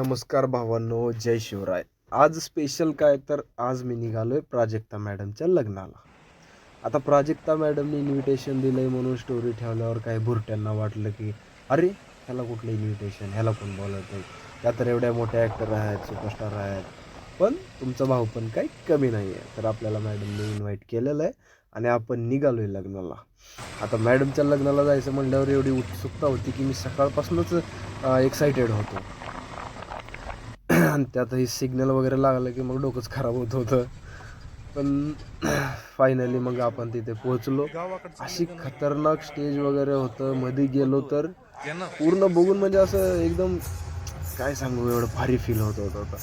नमस्कार भावांनो, जय शिवराय. आज स्पेशल काय तर आज मी निघालोय प्राजक्ता मॅडमच्या लग्नाला. आता प्राजक्ता मॅडमनी इन्व्हिटेशन दिलंय म्हणून स्टोरी ठेवल्यावर काही भुरट्यांना वाटलं की अरे ह्याला कुठलं इन्व्हिटेशन, ह्याला कोण बोलवतंय, त्या तर एवढ्या मोठ्या ॲक्टर आहेत, सुपरस्टार आहेत. पण तुमचा भाऊ पण काही कमी नाही आहे. तर आपल्याला मॅडमने इन्व्हाइट केलेलं आहे आणि आपण निघालोय लग्नाला. आता मॅडमच्या लग्नाला जायचं म्हटल्यावर एवढी उत्सुकता होती की मी सकाळपासूनच एक्सायटेड होतो. आणि त्यातही सिग्नल वगैरे लागलं की मग डोकंच खराब होत होतं. पण फायनली मग आपण तिथे पोहोचलो. अशी खतरनाक स्टेज वगैरे होतं. मध्ये गेलो तर पूर्ण बघून म्हणजे असं एकदम काय सांगू, एवढं भारी फील होत होतं.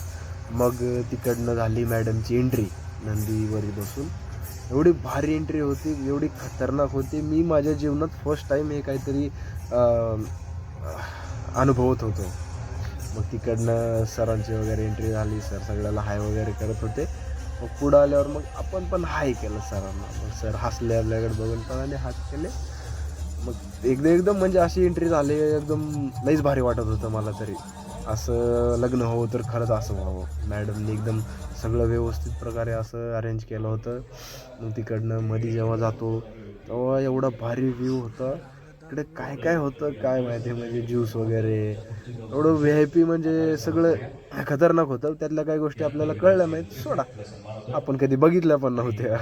मग तिकडनं झाली मॅडमची एंट्री नंदीवरी बसून. एवढी भारी एंट्री होती, एवढी खतरनाक होती. मी माझ्या जीवनात फर्स्ट टाईम हे काहीतरी अनुभवत होतो. मग तिकडनं सरांची वगैरे एंट्री झाली. सर सगळ्याला हाय वगैरे करत होते. मग पुढं आल्यावर मग आपण पण हाय केलं सरांना. मग सर हसले आपल्याकडे बघून पण आणि हात केले. मग एकदम म्हणजे अशी एंट्री झाली, एकदम लईच भारी वाटत होतं मला तरी. असं लग्न हवं तर खरंच असं व्हावं. मॅडमनी एकदम सगळं व्यवस्थित प्रकारे असं अरेंज केलं होतं. मग तिकडनं मध्ये जेव्हा जातो तेव्हा एवढा भारी व्ह्यू होता. इकडे काय काय होतं काय माहिती, म्हणजे ज्यूस वगैरे एवढं व्ही-आय-पी म्हणजे सगळं खतरनाक होतं. त्यातल्या काही गोष्टी आपल्याला कळल्या नाहीत, सोडा, आपण कधी बघितल्या पण नव्हत्या.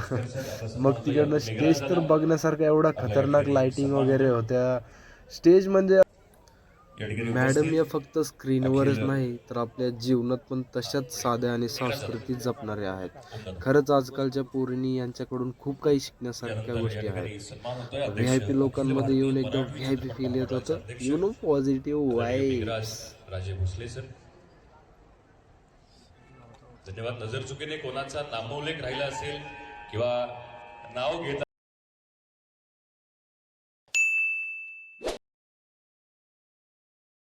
मग तिकडनं स्टेज तर बघण्यासारखा एवढा खतरनाक लाइटिंग वगैरे होत्या. स्टेज म्हणजे या ठिकाणी मॅडम या उपस्थित फक्त स्क्रीनवरच अखिल नाही तर आपल्या जीवनात पण तशाच साध्या आणि संस्कृती जपणाऱ्या आहेत. त्यानंतर खरंच आजकालच्या पोरींनी यांच्याकडून खूप काही शिकण्यासारख्या या गोष्टी आहेत. ठिकाणी सन्मान होतोय व्ही अध्यक्ष आय पी अखिल लोकांमध्ये भारतीय येऊन एकदम V Marathi I P feel चित्रपट येत मंडळाचे होतं. अध्यक्ष यु नो पॉझिटिव्ह आदरणीय मेघराज वाईब्स. राजे भोसले सर. धन्यवाद. नजर चुकीने कोणाचा नामोल्लेख राहिला असेल किंवा नाव घेता